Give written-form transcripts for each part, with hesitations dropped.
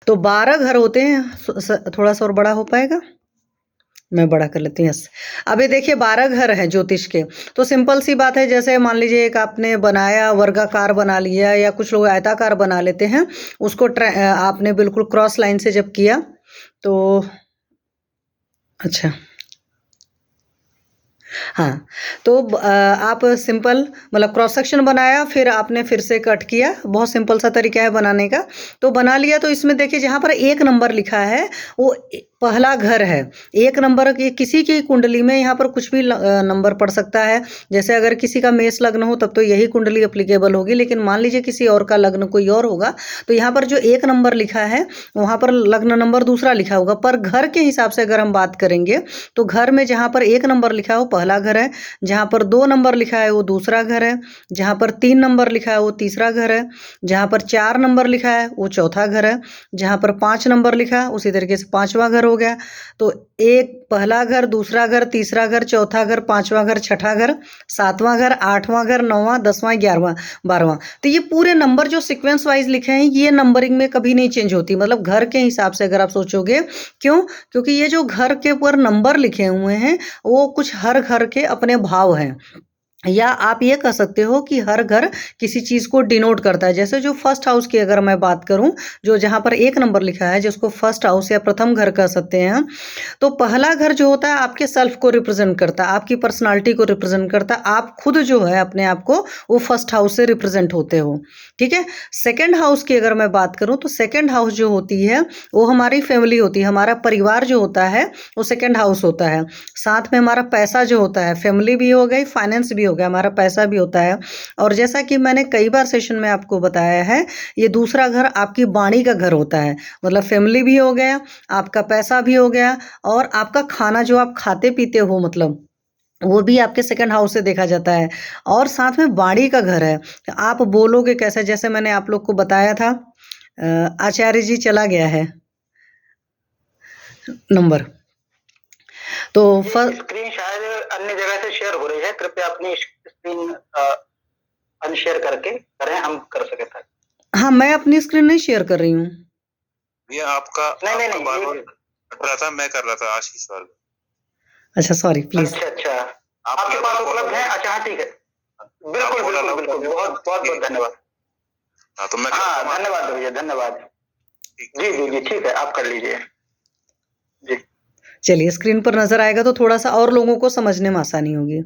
तो 12 घर होते हैं, थोड़ा सा और बड़ा हो पाएगा? मैं बड़ा कर लेती हूँ, यस। अब ये देखिए 12 घर हैं ज्योतिष के। तो सिंपल सी बात है, जैसे मान लीजिए एक आपने बनाया वर्गाकार बना लिया या कुछ लोग आयताकार बना लेते हैं। उसको आपने बिल्कुल क्रॉस लाइन से जब किया तो अच्छा हाँ, तो आप सिंपल मतलब क्रॉस सेक्शन बनाया, फिर आपने फिर से कट किया, बहुत सिंपल सा तरीका है बनाने का। तो बना लिया तो इसमें देखिए जहाँ पर 1 नंबर लिखा है, वो पहला घर है। 1 नंबर की किसी की कुंडली में यहाँ पर कुछ भी नंबर पड़ सकता है। जैसे अगर किसी का मेष लग्न हो तब तो यही कुंडली एप्लीकेबल होगी, लेकिन मान लीजिए किसी और का लग्न कोई और होगा, तो यहाँ पर जो 1 नंबर लिखा है, वहाँ पर लग्न नंबर दूसरा लिखा होगा। पर घर के हिसाब से अगर हम बात करेंगे, तो घर में जहाँ पर 1 नंबर लिखा है वो पहला घर है, जहाँ पर 2 नंबर लिखा है वो दूसरा घर है, जहाँ पर 3 नंबर लिखा है वो तीसरा घर है, जहाँ पर 4 नंबर लिखा है वो चौथा घर है, जहाँ पर 5 नंबर लिखा है उसी तरीके से 5वां घर हो गया। तो एक पहला घर, दूसरा घर, तीसरा घर, चौथा घर, 5वां घर, छठा घर, 7वां घर, 8वां घर, 9वां, 10वां, 11वां, 12वां। तो ये पूरे नंबर जो सीक्वेंस वाइज लिखे हैं, ये नंबरिंग में कभी नहीं चेंज होती, मतलब घर के हिसाब से अगर आप सोचोगे। क्यों? क्योंकि ये जो घर के ऊपर नंबर लिखे हुए हैं, वो कुछ हर घर के अपने भाव हैं। या आप ये कह सकते हो कि हर घर किसी चीज़ को डिनोट करता है। जैसे जो फर्स्ट हाउस की अगर मैं बात करूं, जो जहां पर 1 नंबर लिखा है, जिसको फर्स्ट हाउस या प्रथम घर कह सकते हैं हम। तो पहला घर जो होता है आपके सेल्फ को रिप्रेजेंट करता है, आपकी पर्सनालिटी को रिप्रेजेंट करता है। आप खुद जो है अपने आप को वो फर्स्ट हाउस से रिप्रेजेंट होते हो, ठीक है। सेकेंड हाउस की अगर मैं बात करूं, तो सेकेंड हाउस जो होती है वो हमारी फैमिली होती है, हमारा परिवार जो होता है वो सेकेंड हाउस होता है। साथ में हमारा पैसा जो होता है, फैमिली भी हो गई, फाइनेंस भी हो गया, हमारा पैसा भी होता है। और जैसा कि मैंने कई बार सेशन में आपको बताया है, ये दूसरा घर आपकी वाणी का घर होता है। मतलब फैमिली भी हो गया, आपका पैसा भी हो गया, और आपका खाना जो आप खाते पीते हो, मतलब वो भी आपके सेकंड हाउस से देखा जाता है। और साथ में वाणी का घर है, आप बोलोगे कैसे, जैसे मैंने आप लोग को बताया था। आचार्य जी चला गया है नंबर। तो स्क्रीन शायद अन्य जगह से शेयर हो रही है, कृपया अपनी स्क्रीन अनशेयर करके करें, हम कर सके था। हाँ, मैं अपनी स्क्रीन नहीं शेयर कर रही हूँ। ये आपका नहीं रहा था, मैं कर रहा था आशीष वर्ग। अच्छा सॉरी, प्लीज। अच्छा आपके पास उपलब्ध है? अच्छा हाँ ठीक है, बिल्कुल बिल्कुल बिल्कुल, बहुत बहुत धन्यवाद। हाँ तो मैं धन्यवाद भैया, धन्यवाद। जी जी जी ठीक है, आप कर लीजिए जी। चलिए, स्क्रीन पर नजर आएगा तो थोड़ा सा और लोगों को समझने में आसानी होगी।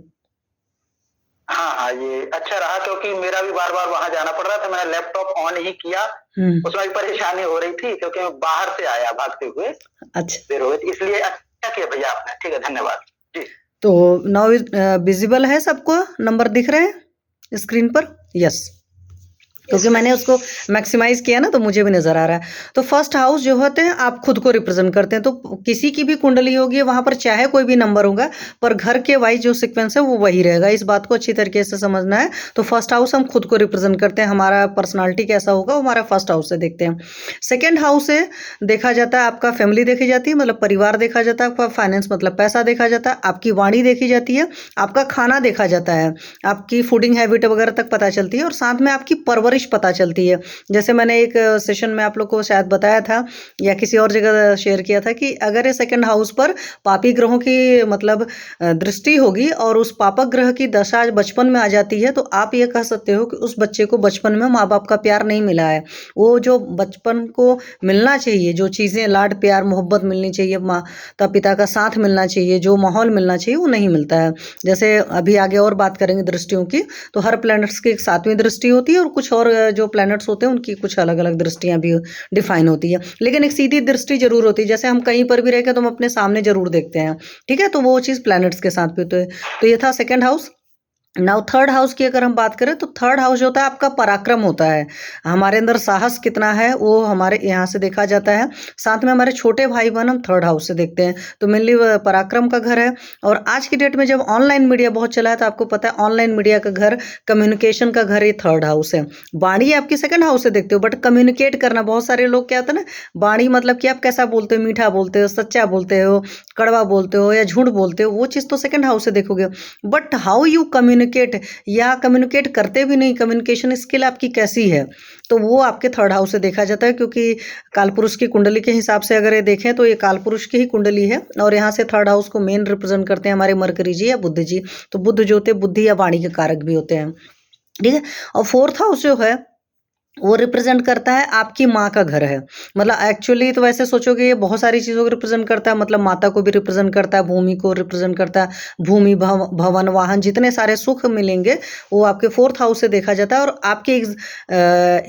हाँ हाँ, ये अच्छा रहा, क्योंकि मेरा भी बार बार वहां जाना पड़ रहा था। मैंने लैपटॉप ऑन ही किया, उसमें भी परेशानी हो रही थी क्योंकि मैं बाहर से आया भागते हुए। अच्छा, देर हो गई, इसलिए अच्छा किया भैया आपने। ठीक है, धन्यवाद जी। तो नाउ विजिबल है सबको? नंबर दिख रहे हैं स्क्रीन पर? यस, क्योंकि मैंने उसको मैक्सिमाइज किया ना, तो मुझे भी नजर आ रहा है। तो फर्स्ट हाउस जो होते हैं आप खुद को रिप्रेजेंट करते हैं। तो किसी की भी कुंडली होगी, वहां पर चाहे कोई भी नंबर होगा, पर घर के वाइज जो सीक्वेंस है वो वही रहेगा। इस बात को अच्छी तरीके से समझना है। तो फर्स्ट हाउस हम खुद को रिप्रेजेंट करते हैं, हमारा पर्सनालिटी कैसा होगा वो हमारा फर्स्ट हाउस से देखते हैं। सेकेंड हाउस से देखा जाता है आपका फैमिली देखी जाती है, मतलब परिवार देखा जाता है, आपका फाइनेंस मतलब पैसा देखा जाता है, आपकी वाणी देखी जाती है, आपका खाना देखा जाता है, आपकी फूडिंग हैबिट वगैरह तक पता चलती है, और साथ में आपकी परवरिश पता चलती है। जैसे मैंने एक सेशन में आप लोग को शायद बताया था या किसी और जगह शेयर किया था कि अगर ये सेकंड हाउस पर पापी ग्रहों की मतलब दृष्टि होगी और उस पापक ग्रह की दशा बचपन में आ जाती है, तो आप ये कह सकते हो कि उस बच्चे को बचपन में माँ बाप का प्यार नहीं मिला है। वो जो बचपन को मिलना चाहिए, जो चीज़ें लाड प्यार मोहब्बत मिलनी चाहिए, माता पिता का साथ मिलना चाहिए, जो माहौल मिलना चाहिए, वो नहीं मिलता है। जैसे अभी आगे और बात करेंगे दृष्टियों की, तो हर प्लैनेट्स की एक 7वीं दृष्टि होती है, और कुछ और जो प्लैनेट्स होते हैं उनकी कुछ अलग अलग दृष्टियां भी डिफाइन होती है। लेकिन एक सीधी दृष्टि जरूर होती है, जैसे हम कहीं पर भी रहकर तो हम अपने सामने जरूर देखते हैं, ठीक है। तो वो चीज़ प्लैनेट्स के साथ भी होती है। तो ये था second house. Now third house की अगर हम बात करें, तो थर्ड हाउस जो होता है आपका पराक्रम होता है, हमारे अंदर साहस कितना है वो हमारे यहाँ से देखा जाता है। साथ में हमारे छोटे भाई बहन हम थर्ड हाउस से देखते हैं। तो मेनली पराक्रम का घर है। और आज की डेट में जब ऑनलाइन मीडिया बहुत चला है, तो आपको पता है ऑनलाइन मीडिया का घर, कम्युनिकेशन का घर, ये थर्ड हाउस है। वाणी आपकी सेकंड हाउस से देखते हो, बट कम्युनिकेट करना, बहुत सारे लोग क्या होता है ना, वाणी मतलब कि आप कैसा बोलते हो, मीठा बोलते हो, सच्चा बोलते हो, कड़वा बोलते हो या झूठ बोलते हो, वो चीज़ तो सेकंड हाउस से देखोगे। But how you communicate communicate या कम्युनिकेट करते भी नहीं, कम्युनिकेशन स्किल आपकी कैसी है, तो वो आपके थर्ड हाउस से देखा जाता है। क्योंकि कालपुरुष की कुंडली के हिसाब से अगर ये देखें तो ये कालपुरुष की ही कुंडली है और यहाँ से थर्ड हाउस को मेन रिप्रेजेंट करते हैं हमारे मरकरी जी या बुध जी। तो बुध जो होते हैं बुद्धि या वाणी के कारक भी होते हैं, ठीक है। और फोर्थ हाउस जो है वो रिप्रेजेंट करता है आपकी माँ का घर है। मतलब एक्चुअली तो वैसे सोचोगे ये बहुत सारी चीज़ों को रिप्रेजेंट करता है, मतलब माता को भी रिप्रेजेंट करता है, भूमि को रिप्रेजेंट करता है, भूमि भवन वाहन जितने सारे सुख मिलेंगे वो आपके फोर्थ हाउस से देखा जाता है। और आपके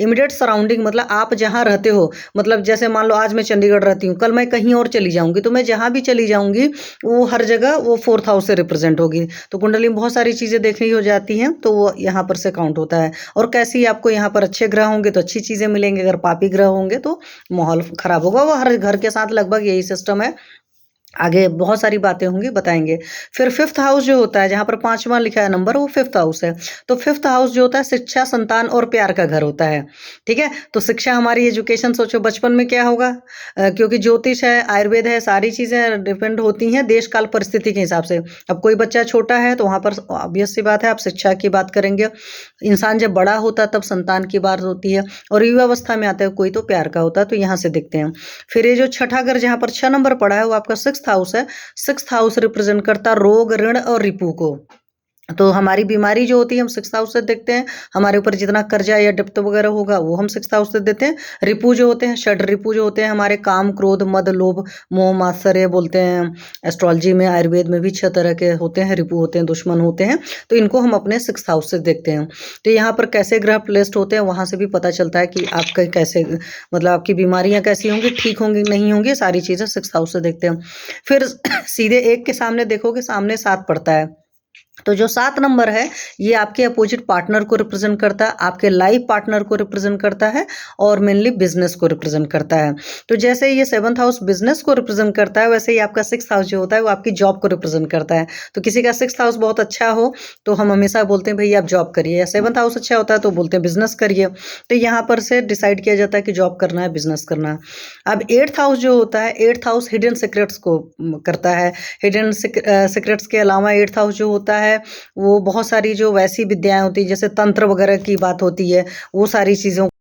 इमिडिएट सराउंडिंग, मतलब आप जहाँ रहते हो, मतलब जैसे मान लो आज मैं चंडीगढ़ रहती हूँ, कल मैं कहीं और चली जाऊँगी, तो मैं जहाँ भी चली जाऊँगी वो हर जगह वो फोर्थ हाउस से रिप्रेजेंट होगी। तो कुंडली में बहुत सारी चीज़ें देखनी हो जाती हैं, तो वो यहाँ पर से काउंट होता है। और कैसी आपको यहाँ पर अच्छे ग्रह होंगे तो अच्छी चीज़ें मिलेंगी, अगर पापी ग्रह होंगे तो माहौल खराब होगा। वो हर घर के साथ लगभग यही सिस्टम है। आगे बहुत सारी बातें होंगी, बताएंगे। फिर फिफ्थ हाउस जो होता है, जहाँ पर 5वां लिखा है नंबर, वो फिफ्थ हाउस है। तो फिफ्थ हाउस जो होता है शिक्षा, संतान और प्यार का घर होता है, ठीक है। तो शिक्षा हमारी एजुकेशन, सोचो बचपन में क्या होगा, क्योंकि ज्योतिष है, आयुर्वेद है, सारी चीज़ें डिपेंड होती हैं देश काल परिस्थिति के हिसाब से। अब कोई बच्चा छोटा है तो वहाँ पर ऑब्वियस सी बात है आप शिक्षा की बात करेंगे। इंसान जब बड़ा होता है तब संतान की बात होती है, और युवावस्था में आता है कोई तो प्यार का होता है। तो यहाँ से देखते हैं। फिर ये जो छठा घर जहाँ पर 6 नंबर पड़ा है वो आपका सिक्स्थ हाउस है। सिक्स्थ हाउस रिप्रेजेंट करता रोग, ऋण और रिपू को। तो हमारी बीमारी जो होती है हम सिक्स्थ हाउस से देखते हैं। हमारे ऊपर जितना कर्जा या डेप्ट वगैरह होगा वो हम सिक्स्थ हाउस से देते हैं। रिपू जो होते हैं, षड रिपू जो होते हैं हमारे काम, क्रोध, मद, लोभ, मोह, मात्सर्य बोलते हैं। एस्ट्रोलॉजी में, आयुर्वेद में भी 6 तरह के होते हैं, रिपू होते हैं, दुश्मन होते हैं। तो इनको हम अपने सिक्स्थ हाउस से देखते हैं। तो यहाँ पर कैसे ग्रह प्लेस्ड होते हैं वहाँ से भी पता चलता है कि आपका कैसे, मतलब आपकी बीमारियाँ कैसी होंगी, ठीक होंगी नहीं होंगी, सारी चीज़ें सिक्स्थ हाउस से देखते हैं। फिर सीधे 1 के सामने देखोगे, सामने 7 पड़ता है। तो जो 7 नंबर है ये आपके अपोजिट पार्टनर को रिप्रेजेंट करता है, आपके लाइफ पार्टनर को रिप्रेजेंट करता है और मेनली बिजनेस को रिप्रेजेंट करता है। तो जैसे ये 7th हाउस बिजनेस को रिप्रेजेंट करता है, वैसे ही आपका 6th हाउस जो होता है वो आपकी जॉब को रिप्रेजेंट करता है। तो किसी का 6th हाउस बहुत अच्छा हो तो हम हमेशा बोलते हैं भाई आप जॉब करिए, या 7th हाउस अच्छा होता है तो बोलते हैं बिजनेस करिए। तो यहाँ पर से डिसाइड किया जाता है कि जॉब करना है, बिजनेस करना है। अब 8th हाउस जो होता है, 8th हाउस हिडन सीक्रेट्स को करता है। हिडन सीक्रेट्स के अलावा 8th हाउस जो होता है वो बहुत सारी जो वैसी विद्याएं होती है, जैसे तंत्र वगैरह की बात होती है, वो सारी चीज़ों